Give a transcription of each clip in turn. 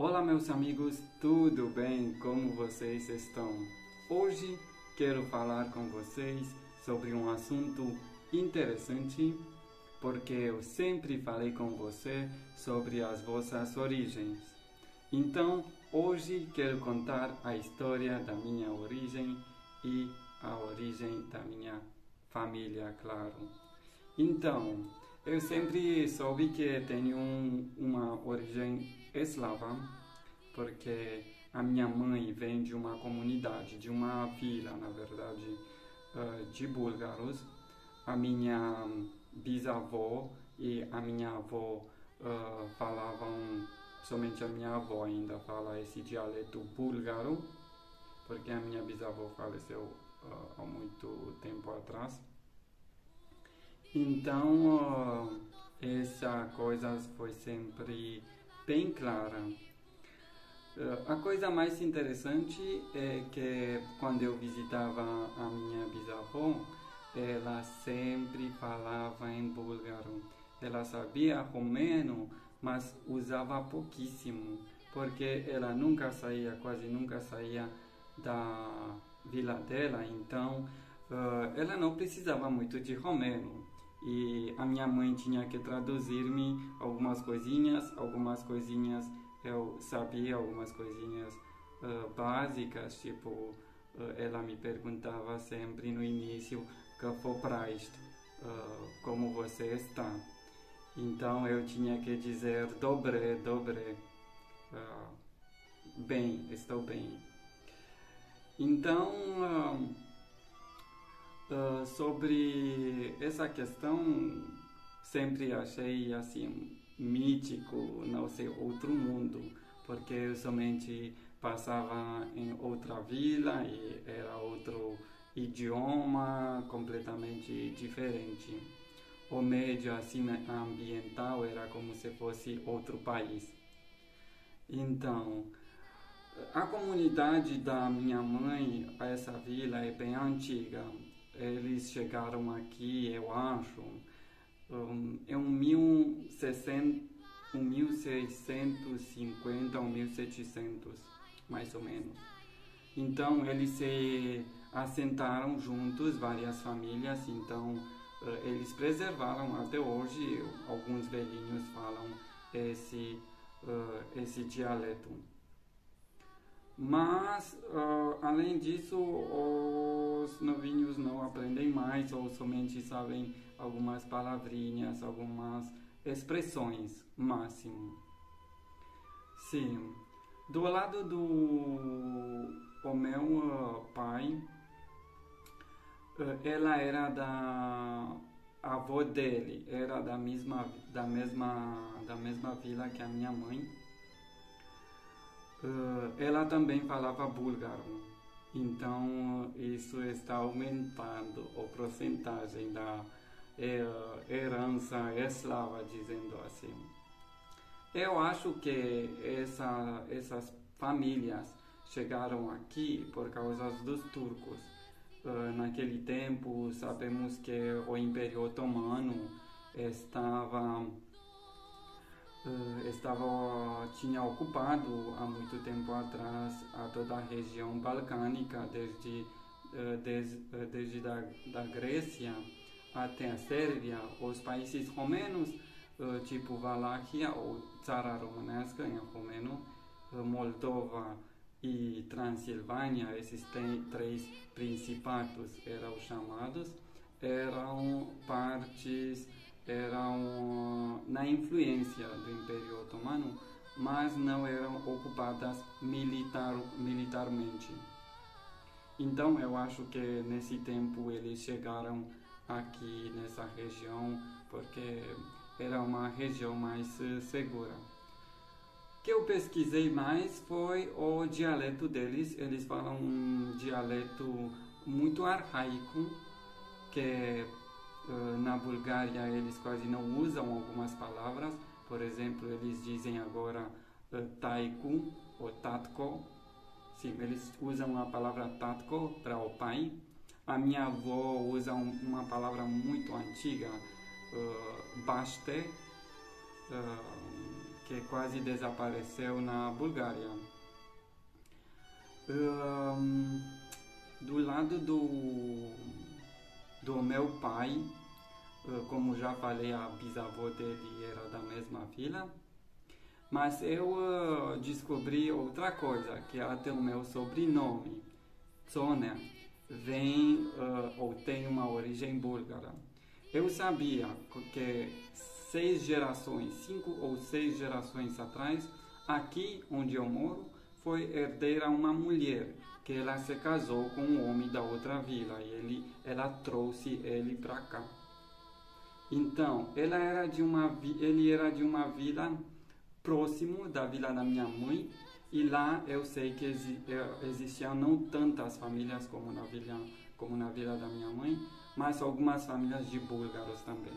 Olá, meus amigos, tudo bem? Como vocês estão? Hoje quero falar com vocês sobre um assunto interessante, porque eu sempre falei com você sobre as vossas origens. Então, hoje quero contar a história da minha origem e a origem da minha família, claro. Então, eu sempre soube que tenho uma origem eslava, porque a minha mãe vem de uma comunidade, de uma vila, na verdade, de búlgaros. A minha bisavó e a minha avó falavam, somente a minha avó ainda fala esse dialeto búlgaro, porque a minha bisavó faleceu há muito tempo atrás. Então, essa coisa foi sempre bem clara. A coisa mais interessante é que quando eu visitava a minha bisavó, ela sempre falava em búlgaro. Ela sabia romeno, mas usava pouquíssimo, porque ela nunca saía, quase nunca saía da vila dela, então ela não precisava muito de romeno. E a minha mãe tinha que traduzir-me algumas coisinhas eu sabia, algumas coisinhas básicas, tipo, ela me perguntava sempre no início que foi para isto, como você está. Então eu tinha que dizer dobre, dobre, bem, estou bem. Então, sobre essa questão, sempre achei assim mítico, não sei, outro mundo, porque eu somente passava em outra vila e era outro idioma completamente diferente. O meio assim ambiental era como se fosse outro país. Então, a comunidade da minha mãe, essa vila é bem antiga. Eles chegaram aqui, eu acho, em 1650 ou 1700, mais ou menos. Então, eles se assentaram juntos, várias famílias, então eles preservaram até hoje, alguns velhinhos falam esse dialeto. Mas, além disso, os novinhos não aprendem mais ou somente sabem algumas palavrinhas, algumas expressões, máximo. Sim. Do lado do o meu pai, ela era da avó dele, era da mesma vila que a minha mãe. Ela também falava búlgaro, então isso está aumentando a porcentagem da herança eslava, dizendo assim. Eu acho que essas famílias chegaram aqui por causa dos turcos. Naquele tempo, sabemos que o Império Otomano tinha ocupado há muito tempo atrás a toda a região balcânica, desde da Grécia até a Sérvia. Os países romenos, tipo Valáquia ou Țara Românească em romeno, Moldova e Transilvânia, esses três principados eram chamados, eram na influência do Império Otomano, mas não eram ocupadas militarmente. Então eu acho que nesse tempo eles chegaram aqui nessa região porque era uma região mais segura. O que eu pesquisei mais foi o dialeto deles. Eles falam um dialeto muito arcaico, que na Bulgária eles quase não usam algumas palavras. Por exemplo, eles dizem agora taiku ou tatko. Sim, eles usam a palavra tatko para o pai. A minha avó usa uma palavra muito antiga, baste, que quase desapareceu na Bulgária. Do lado do meu pai, como já falei, a bisavó dele era da mesma vila, mas eu descobri outra coisa, que até o meu sobrenome, Tsoner, vem ou tem uma origem búlgara. Eu sabia que 5 ou 6 gerações atrás, aqui onde eu moro, foi herdeira uma mulher, que ela se casou com um homem da outra vila e ela trouxe ele para cá. Então, ele era de uma vila próximo da vila da minha mãe, e lá eu sei que existiam não tantas famílias como na vila da minha mãe, mas algumas famílias de búlgaros também.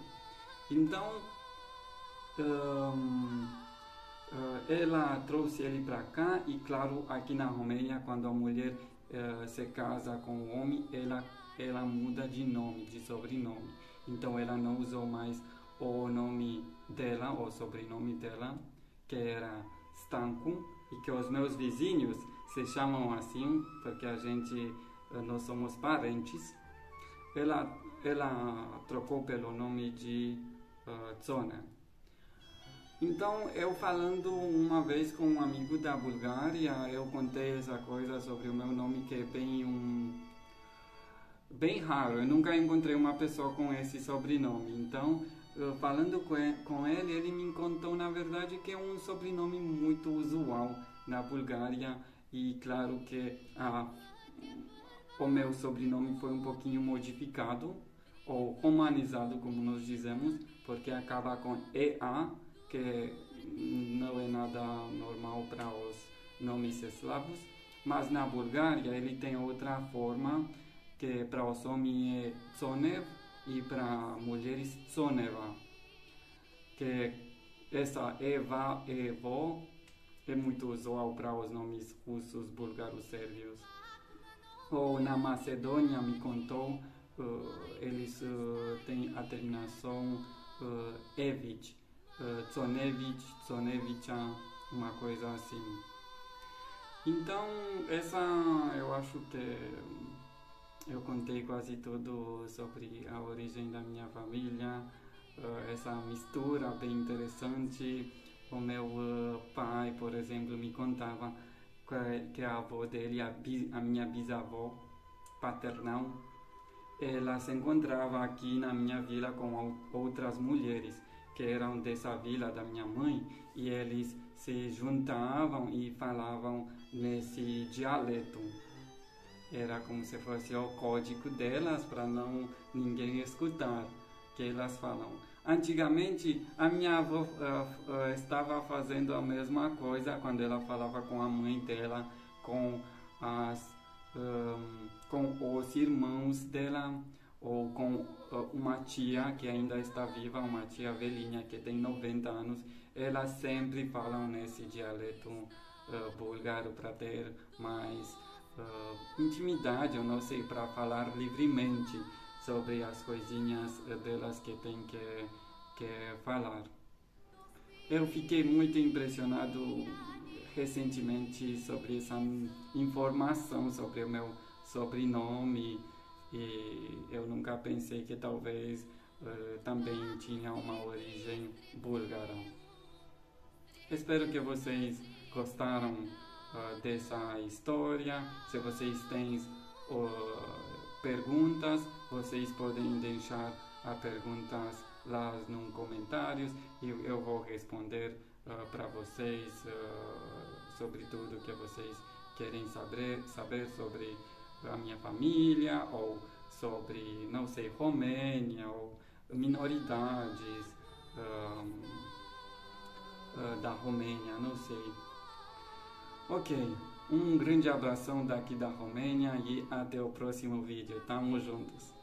Então, ela trouxe ele para cá, e claro, aqui na Romênia, quando a mulher se casa com o homem, ela muda de nome, de sobrenome. Então ela não usou mais o nome dela, o sobrenome dela, que era Stanco, e que os meus vizinhos se chamam assim, porque nós somos parentes. Ela trocou pelo nome de Tsoner. Então, eu falando uma vez com um amigo da Bulgária, eu contei essa coisa sobre o meu nome, que é bem raro. Eu nunca encontrei uma pessoa com esse sobrenome. Então, falando com ele, ele me contou, na verdade, que é um sobrenome muito usual na Bulgária. E claro que o meu sobrenome foi um pouquinho modificado, ou romanizado, como nós dizemos, porque acaba com EA, que não é nada normal para os nomes eslavos, mas na Bulgária ele tem outra forma, que para os homens é Tsonev e para mulheres Tsoneva, que essa Eva, Evo, é muito usual para os nomes russos, búlgaros, sérvios. Ou na Macedônia, me contou, eles têm a terminação Evic, Tsonevich, Tsonevicha, uma coisa assim. Então, eu acho que eu contei quase tudo sobre a origem da minha família, essa mistura bem interessante. O meu pai, por exemplo, me contava que a avó dele, a minha bisavó paternal, ela se encontrava aqui na minha vila com outras mulheres que eram dessa vila da minha mãe, e eles se juntavam e falavam nesse dialeto. Era como se fosse o código delas, para ninguém escutar que elas falam. Antigamente, a minha avó estava fazendo a mesma coisa quando ela falava com a mãe dela, com os irmãos dela, ou com uma tia que ainda está viva, uma tia velhinha que tem 90 anos. Elas sempre falam nesse dialeto búlgaro para ter mais intimidade, eu não sei, para falar livremente sobre as coisinhas delas que tem que falar. Eu fiquei muito impressionado recentemente sobre essa informação sobre o meu sobrenome, e eu nunca pensei que talvez também tinha uma origem búlgara. Espero que vocês gostaram dessa história. Se vocês têm perguntas, vocês podem deixar as perguntas lá nos comentários, e eu vou responder para vocês sobre tudo que vocês querem saber sobre a minha família, ou sobre, não sei, Romênia, ou minoridades da Romênia, não sei. Ok, um grande abração daqui da Romênia, e até o próximo vídeo. Tamo juntos!